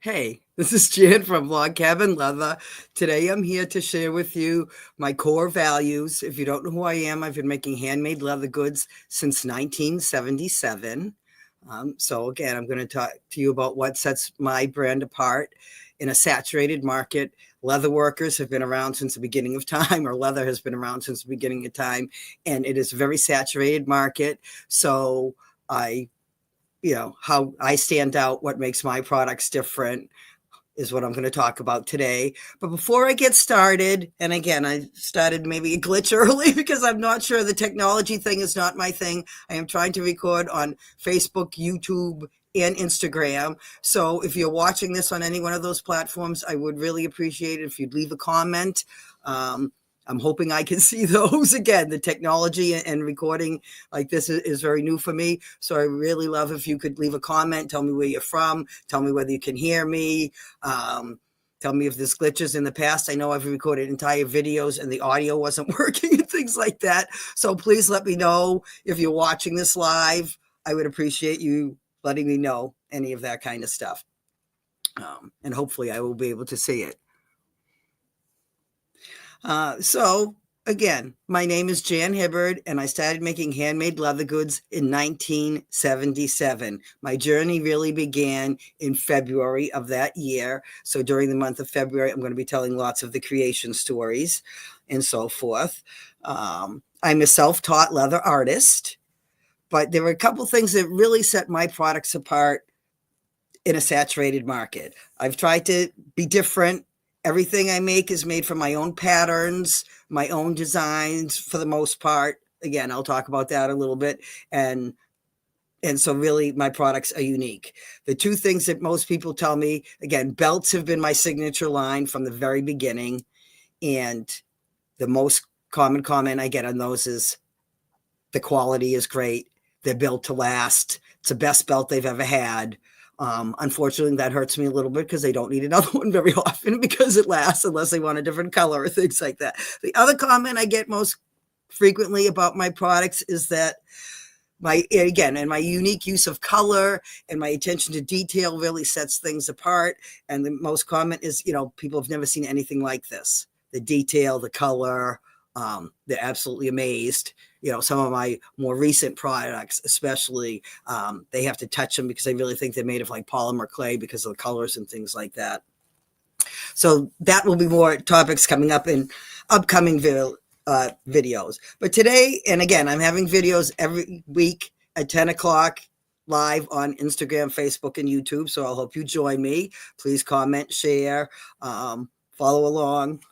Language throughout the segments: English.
Hey, this is Jan from Log Cabin Leather. Today I'm here to share with you my core values. If you don't know who I am, I've been making handmade leather goods since 1977. So again, I'm going to talk to you about what sets my brand apart in a saturated market. Leather workers have been around since the beginning of time, or leather has been around since the beginning of time, and it is a very saturated market. So how I stand out, what makes my products different is what I'm going to talk about today. But before I get started, and again, I started maybe a glitch early because I'm not sure, the technology thing is not my thing. I am trying to record on Facebook, YouTube, and Instagram. So if you're watching this on any one of those platforms, I would really appreciate it if you'd leave a comment. I'm hoping I can see those. Again, the technology and recording like this is very new for me. So I really love if you could leave a comment, tell me where you're from, tell me whether you can hear me, tell me if there's glitches in the past. I know I've recorded entire videos and the audio wasn't working and things like that. So please let me know if you're watching this live. I would appreciate you letting me know any of that kind of stuff. And hopefully I will be able to see it. So again, my name is Jan Hibbard, and I started making handmade leather goods in 1977. My journey really began in February of that year. So during the month of February, I'm going to be telling lots of the creation stories and so forth. I'm a self-taught leather artist, but there were a couple things that really set my products apart in a saturated market. I've tried to be different. Everything I make is made from my own patterns, my own designs for the most part. Again, I'll talk about that a little bit. And so really my products are unique. The two things that most people tell me, again, belts have been my signature line from the very beginning. And the most common comment I get on those is the quality is great. They're built to last. It's the best belt they've ever had. Unfortunately, that hurts me a little bit because they don't need another one very often because it lasts unless they want a different color or things like that. The other comment I get most frequently about my products is that my unique use of color and my attention to detail really sets things apart. And the most comment is, people have never seen anything like this. The detail, the color, they're absolutely amazed. Some of my more recent products, especially, they have to touch them because I really think they're made of like polymer clay because of the colors and things like that. So that will be more topics coming up in upcoming videos. But today, and again, I'm having videos every week at 10 o'clock live on Instagram, Facebook, and YouTube. So I'll hope you join me. Please comment, share, follow along.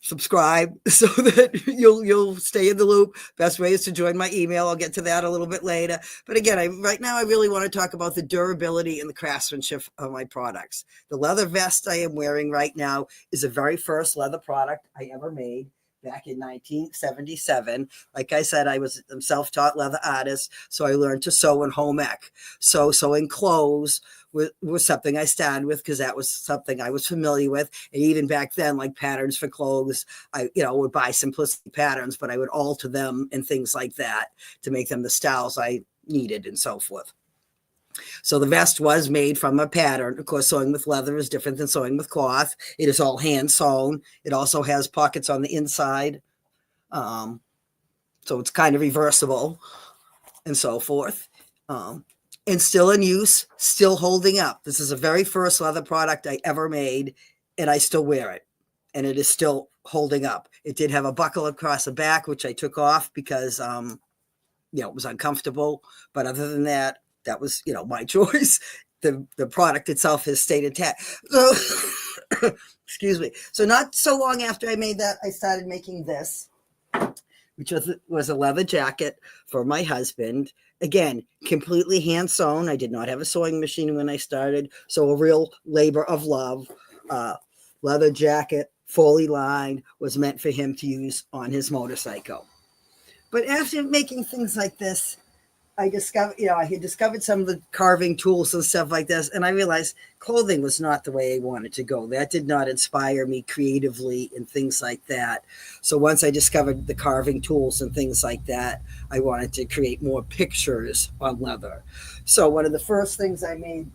Subscribe so that you'll stay in the loop. Best way is to join my email. I'll get to that a little bit later. But again, right now I really want to talk about the durability and the craftsmanship of my products. The leather vest I am wearing right now is the very first leather product I ever made back in 1977. Like I said, I'm a self-taught leather artist, so I learned to sew in home ec. So sewing clothes was something I started with because that was something I was familiar with. And even back then, like patterns for clothes, I would buy simplicity patterns, but I would alter them and things like that to make them the styles I needed and so forth. So the vest was made from a pattern. Of course, sewing with leather is different than sewing with cloth. It is all hand sewn. It also has pockets on the inside. So it's kind of reversible and so forth. And still in use, still holding up. This is the very first leather product I ever made, and I still wear it. And it is still holding up. It did have a buckle across the back, which I took off because, it was uncomfortable. But other than that, that was, my choice. The product itself has stayed intact. So, excuse me. So not so long after I made that, I started making this, which was a leather jacket for my husband. Again, completely hand sewn. I did not have a sewing machine when I started. So a real labor of love. Leather jacket, fully lined, was meant for him to use on his motorcycle. But after making things like this, I discovered, I had discovered some of the carving tools and stuff like this, and I realized clothing was not the way I wanted to go. That did not inspire me creatively and things like that. So once I discovered the carving tools and things like that, I wanted to create more pictures on leather. So one of the first things I made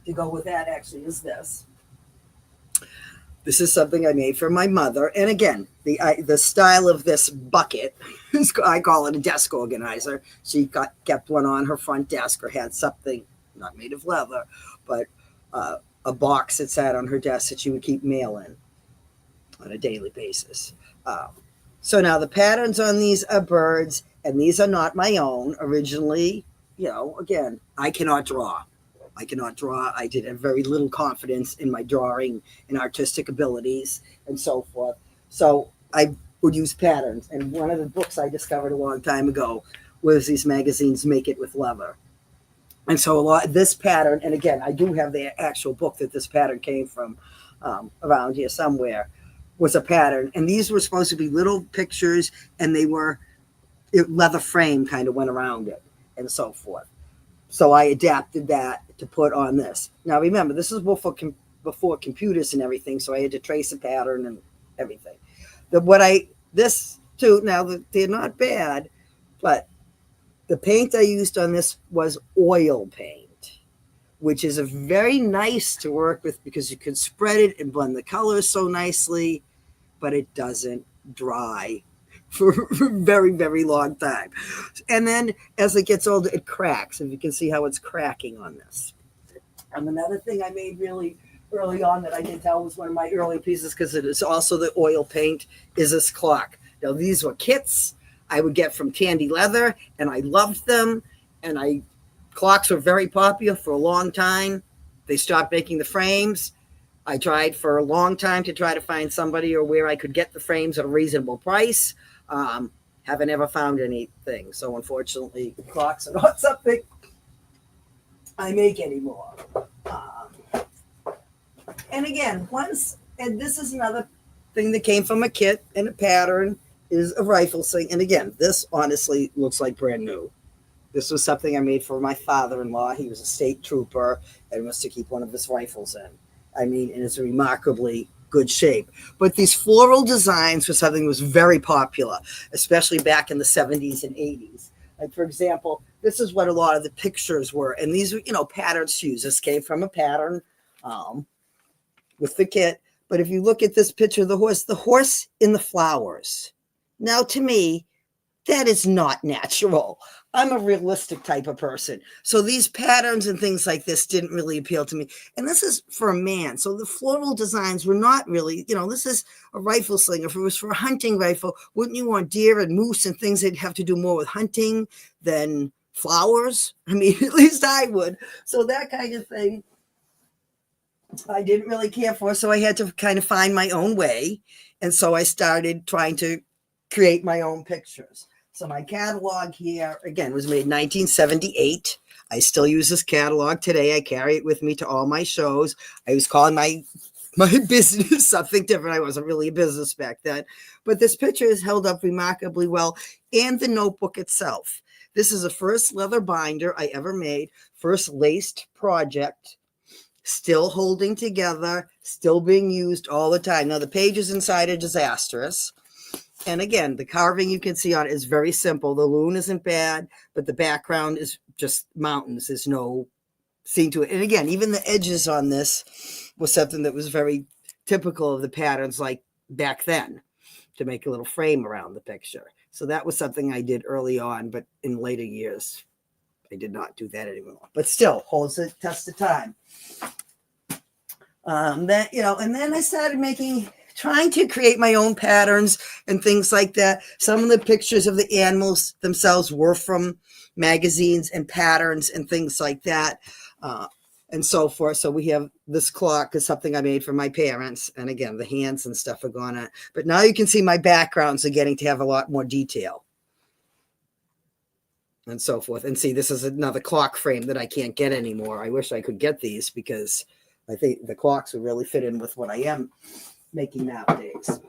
to go with that actually is this. This is something I made for my mother. And again, the style of this bucket, I call it a desk organizer. She kept one on her front desk or had something not made of leather, but a box that sat on her desk that she would keep mail in on a daily basis. So now the patterns on these are birds, and these are not my own. Originally, again, I cannot draw. I did have very little confidence in my drawing and artistic abilities and so forth. So I would use patterns. And one of the books I discovered a long time ago was these magazines, Make It With Leather. And so this pattern, and again, I do have the actual book that this pattern came from around here somewhere, was a pattern. And these were supposed to be little pictures, and leather frame kind of went around it and so forth. So I adapted that to put on this. Now remember, this is before computers and everything, so I had to trace a pattern and everything. This too, now they're not bad, but the paint I used on this was oil paint, which is very nice to work with because you can spread it and blend the colors so nicely, but it doesn't dry for a very, very long time. And then as it gets older, it cracks. And you can see how it's cracking on this. And another thing I made really early on that I can tell was one of my early pieces, because it is also the oil paint, is this clock. Now, these were kits I would get from Tandy Leather, and I loved them. And clocks were very popular for a long time. They stopped making the frames. I tried for a long time to try to find somebody or where I could get the frames at a reasonable price. Haven't ever found anything. So unfortunately, clocks are not something I make anymore. And again, and this is another thing that came from a kit and a pattern, is a rifle sling. And again, this honestly looks like brand new. This was something I made for my father-in-law. He was a state trooper and was to keep one of his rifles in. And it's remarkably good shape. But these floral designs were something that was very popular, especially back in the 70s and 80s. Like, for example, this is what a lot of the pictures were. And these were, patterns to use. This came from a pattern with the kit. But if you look at this picture of the horse in the flowers. Now, to me, that is not natural. I'm a realistic type of person. So these patterns and things like this didn't really appeal to me. And this is for a man. So the floral designs were not really, this is a rifle sling. If it was for a hunting rifle, wouldn't you want deer and moose and things that have to do more with hunting than flowers? At least I would. So that kind of thing I didn't really care for. So I had to kind of find my own way. And so I started trying to create my own pictures. So my catalog here, again, was made in 1978. I still use this catalog today. I carry it with me to all my shows. I was calling my business something different. I wasn't really a business back then. But this picture is held up remarkably well, and the notebook itself. This is the first leather binder I ever made, first laced project, still holding together, still being used all the time. Now, the pages inside are disastrous. And again, the carving you can see on it is very simple. The loon isn't bad, but the background is just mountains. There's no scene to it. And again, even the edges on this was something that was very typical of the patterns like back then, to make a little frame around the picture. So that was something I did early on, but in later years, I did not do that anymore. But still holds the test of time. And then I started trying to create my own patterns and things like that. Some of the pictures of the animals themselves were from magazines and patterns and things like that, and so forth. So we have this clock is something I made for my parents. And again, the hands and stuff are gone on. But now you can see my backgrounds are getting to have a lot more detail and so forth. And see, this is another clock frame that I can't get anymore. I wish I could get these because I think the clocks would really fit in with what I am making nowadays.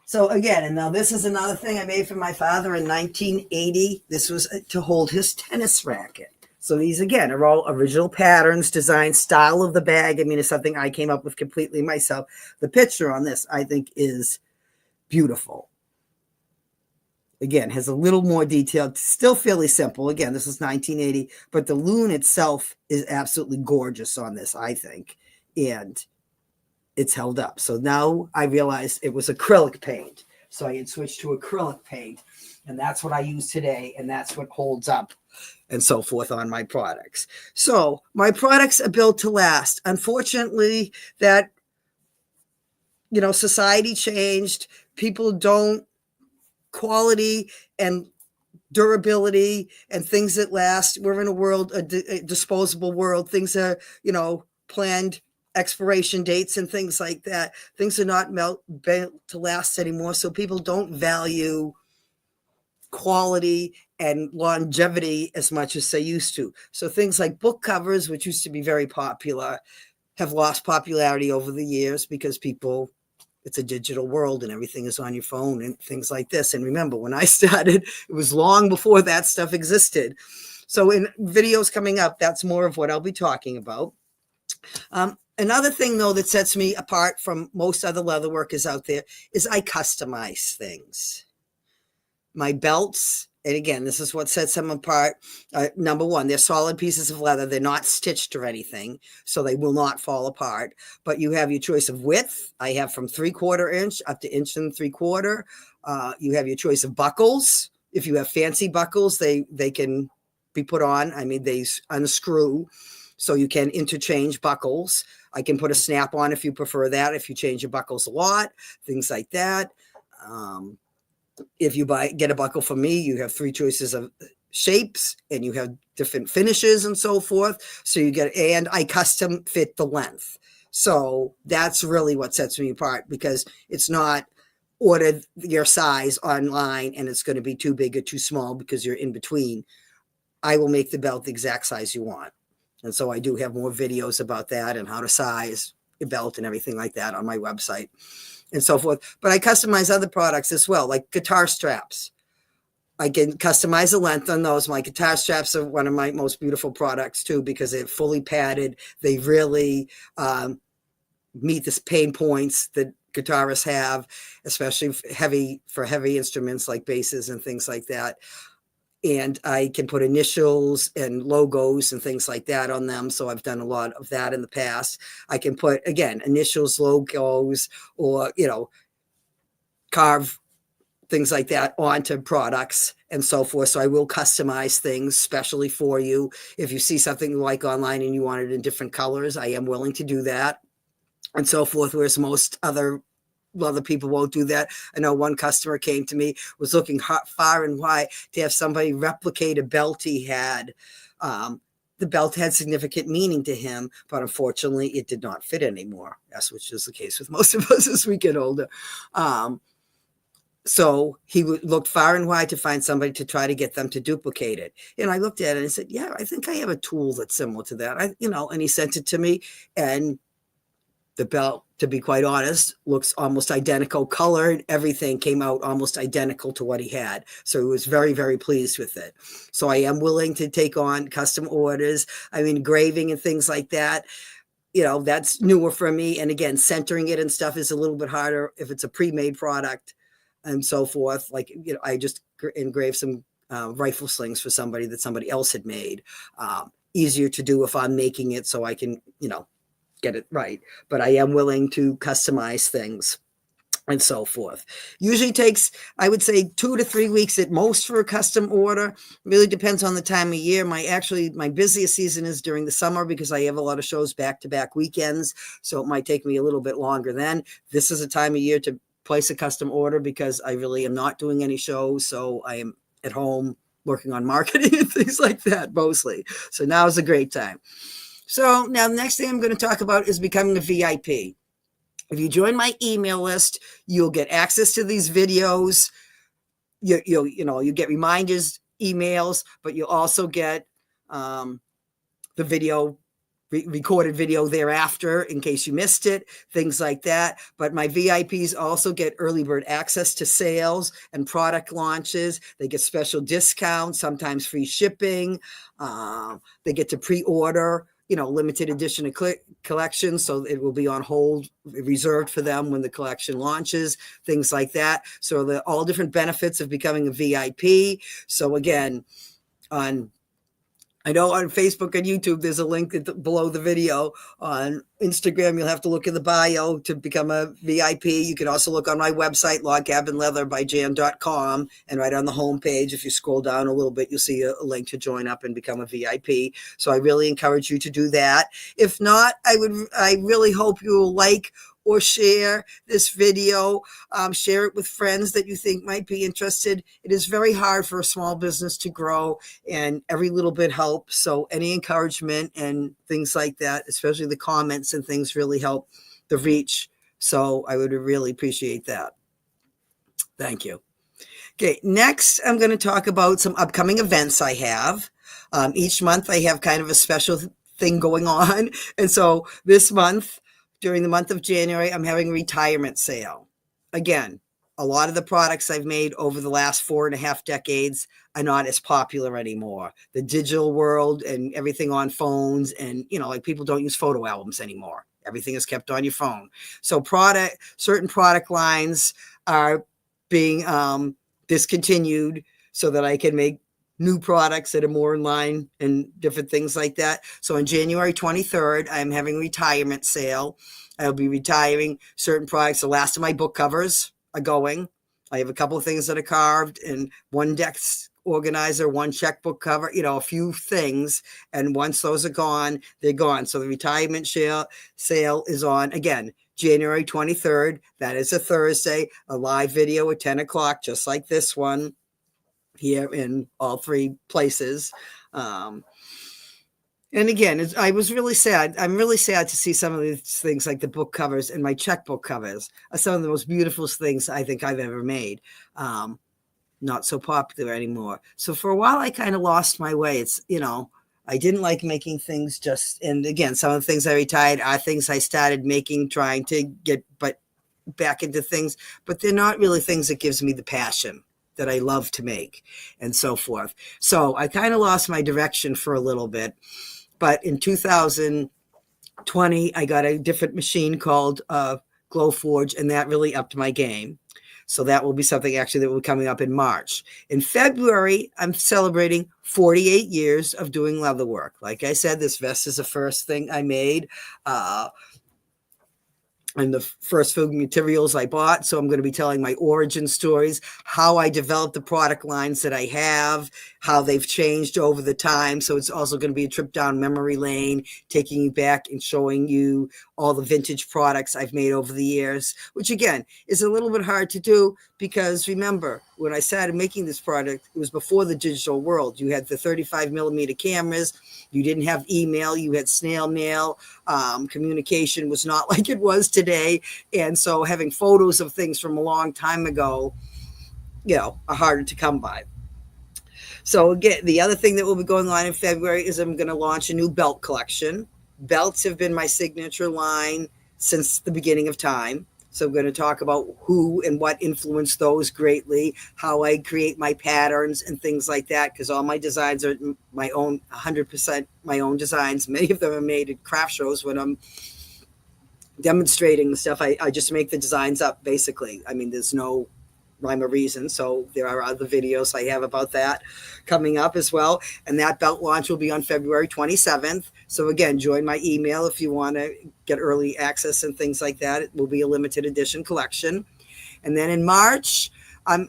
So again, and now this is another thing I made for my father in 1980. This was to hold his tennis racket. So these again are all original patterns, design, style of the bag. It's something I came up with completely myself. The picture on this I think is beautiful. Again, has a little more detail, still fairly simple. Again, this is 1980, but the loon itself is absolutely gorgeous on this, I think. And it's held up. So now I realized it was acrylic paint. So I had switched to acrylic paint, and that's what I use today, and that's what holds up and so forth on my products. So my products are built to last. Unfortunately, that, society changed. People don't quality and durability and things that last. We're in a disposable world. Things are, planned expiration dates and things like that. Things are not built to last anymore. So people don't value quality and longevity as much as they used to. So things like book covers, which used to be very popular, have lost popularity over the years because it's a digital world and everything is on your phone and things like this. And remember, when I started, it was long before that stuff existed. So in videos coming up, that's more of what I'll be talking about. Another thing, though, that sets me apart from most other leather workers out there is I customize things. My belts, and again, this is what sets them apart. Number one, they're solid pieces of leather. They're not stitched or anything, so they will not fall apart. But you have your choice of width. I have from 3/4 inch up to 1.75 inches. You have your choice of buckles. If you have fancy buckles, they can be put on. I mean, they unscrew, so you can interchange buckles. I can put a snap on if you prefer that, if you change your buckles a lot, things like that. If you get a buckle from me, you have 3 choices of shapes and you have different finishes and so forth. So and I custom fit the length. So that's really what sets me apart, because it's not ordered your size online and it's going to be too big or too small because you're in between. I will make the belt the exact size you want. And so I do have more videos about that and how to size a belt and everything like that on my website and so forth. But I customize other products as well, like guitar straps. I can customize the length on those. My guitar straps are one of my most beautiful products too, because they're fully padded. They really meet the pain points that guitarists have, especially for heavy instruments like basses and things like that. And I can put initials and logos and things like that on them. So I've done a lot of that in the past. I can put, again, initials, logos, or, carve things like that onto products and so forth. So I will customize things specially for you. If you see something you like online and you want it in different colors, I am willing to do that and so forth, whereas most other people won't do that. I know one customer came to me, was looking far and wide to have somebody replicate a belt he had. The belt had significant meaning to him, but unfortunately it did not fit anymore, which is the case with most of us as we get older. So he looked far and wide to find somebody to try to get them to duplicate it. And I looked at it and said, yeah, I think I have a tool that's similar to that. And he sent it to me, and the belt, to be quite honest, looks almost identical. Colored, everything came out almost identical to what he had. So he was very, very pleased with it. So I am willing to take on custom orders. I mean, engraving and things like that, that's newer for me. And again, centering it and stuff is a little bit harder if it's a pre-made product and so forth. Like, I just engraved some rifle slings for somebody that somebody else had made. Easier to do if I'm making it, so I can, get it right. But I am willing to customize things and so forth. Usually takes, I would say, 2 to 3 weeks at most for a custom order. Really depends on the time of year. My busiest season is during the summer, because I have a lot of shows back-to-back weekends. So it might take me a little bit longer then. This is a time of year to place a custom order, because I really am not doing any shows. So I am at home working on marketing and things like that mostly. So now is a great time. So now the next thing I'm going to talk about is becoming a VIP. If you join my email list, you'll get access to these videos. You get reminders, emails, but you'll also get the video, recorded video thereafter in case you missed it, things like that. But my VIPs also get early bird access to sales and product launches. They get special discounts, sometimes free shipping. They get to pre-order limited edition collection. So it will be on hold, reserved for them when the collection launches, things like that. So all different benefits of becoming a VIP. So again, I know on Facebook and YouTube, there's a link below the video. On Instagram, you'll have to look in the bio to become a VIP. You can also look on my website, logcabinleatherbyjan.com, and right on the homepage, if you scroll down a little bit, you'll see a link to join up and become a VIP. So I really encourage you to do that. If not, I really hope you will like or share this video. Share it with friends that you think might be interested. It is very hard for a small business to grow, and every little bit helps. So any encouragement and things like that, especially the comments and things, really help the reach. So I would really appreciate that. Thank you. Okay, next I'm going to talk about some upcoming events I have. Each month I have kind of a special thing going on. And so this month, during the month of January, I'm having a retirement sale. Again, a lot of the products I've made over the last 4.5 decades are not as popular anymore. The digital world and everything on phones, and like people don't use photo albums anymore. Everything is kept on your phone. So certain product lines are being discontinued so that I can make new products that are more in line and different things like that. So on January 23rd, I'm having a retirement sale. I'll be retiring certain products. The last of my book covers are going. I have a couple of things that are carved, and one desk organizer, one checkbook cover, a few things. And once those are gone, they're gone. So the retirement sale is on, again, January 23rd. That is a Thursday, a live video at 10 o'clock, just like this one here in all three places. And again, I was really sad. I'm really sad to see some of these things, like the book covers and my checkbook covers, are some of the most beautiful things I think I've ever made. Not so popular anymore. So for a while, I kind of lost my way. It's, I didn't like making things and again, some of the things I retired are things I started making, trying to get back into things, but they're not really things that gives me the passion that I love to make and so forth. So I kind of lost my direction for a little bit. But in 2020, I got a different machine called Glowforge, and that really upped my game. So that will be something actually that will be coming up in March. In February, I'm celebrating 48 years of doing leather work. Like I said, this vest is the first thing I made. And the first few materials I bought. So I'm going to be telling my origin stories, how I developed the product lines that I have, how they've changed over the time. So it's also going to be a trip down memory lane, taking you back and showing you all the vintage products I've made over the years, which again is a little bit hard to do because remember, when I started making this product, it was before the digital world. You had the 35 millimeter cameras. You didn't have email. You had snail mail. Communication was not like it was today. And so having photos of things from a long time ago, are harder to come by. So again, the other thing that will be going on in February is I'm going to launch a new belt collection. Belts have been my signature line since the beginning of time. So I'm going to talk about who and what influenced those greatly, how I create my patterns and things like that, because all my designs are my own, 100% my own designs. Many of them are made at craft shows when I'm demonstrating stuff. I just make the designs up, basically. I mean, there's no rhyme or reason. So there are other videos I have about that coming up as well. And that belt launch will be on February 27th. So again, join my email if you want to get early access and things like that. It will be a limited edition collection. And then in March, I'm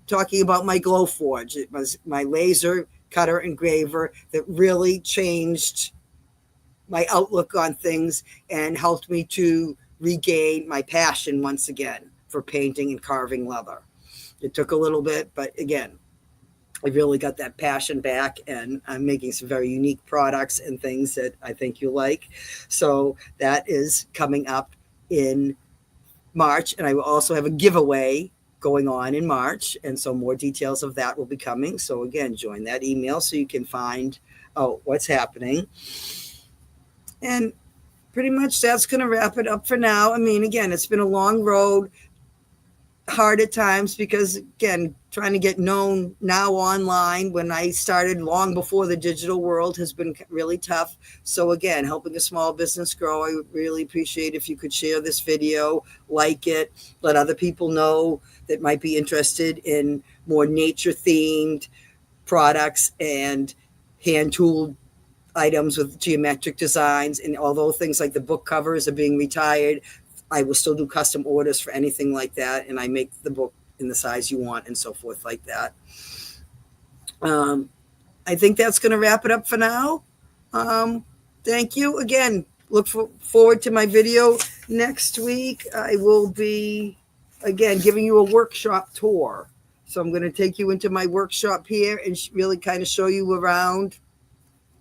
talking about my Glowforge. It was my laser cutter engraver that really changed my outlook on things and helped me to regain my passion once again for painting and carving leather. It took a little bit, but again, I really got that passion back, and I'm making some very unique products and things that I think you like. So that is coming up in March, and I will also have a giveaway going on in March, and so more details of that will be coming. So again, join that email so you can find out what's happening. And pretty much that's going to wrap it up for now. I mean, again, it's been a long road. hard at times because, again, trying to get known now online when I started long before the digital world has been really tough. So again, helping a small business grow, I would really appreciate if you could share this video, like it, let other people know that might be interested in more nature themed products and hand tooled items with geometric designs. And although things like the book covers are being retired, I will still do custom orders for anything like that. And I make the book in the size you want and so forth like that. I think that's going to wrap it up for now. Thank you again. Look forward to my video next week. I will be, again, giving you a workshop tour. So I'm going to take you into my workshop here and really kind of show you around.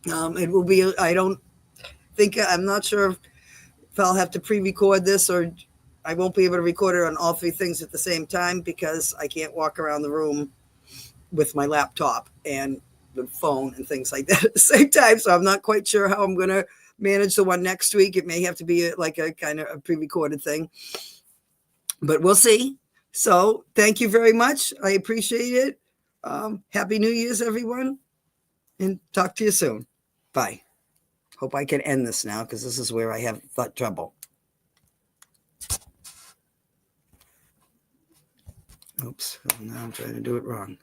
It will be, I'm not sure if I'll have to pre-record this or I won't be able to record it on all three things at the same time because I can't walk around the room with my laptop and the phone and things like that at the same time. So I'm not quite sure how I'm going to manage the one next week. It may have to be like a kind of a pre-recorded thing, but we'll see. So thank you very much. I appreciate it. Happy New Year's, everyone, and talk to you soon. Bye. Hope I can end this now because this is where I have trouble. Oops, now I'm trying to do it wrong.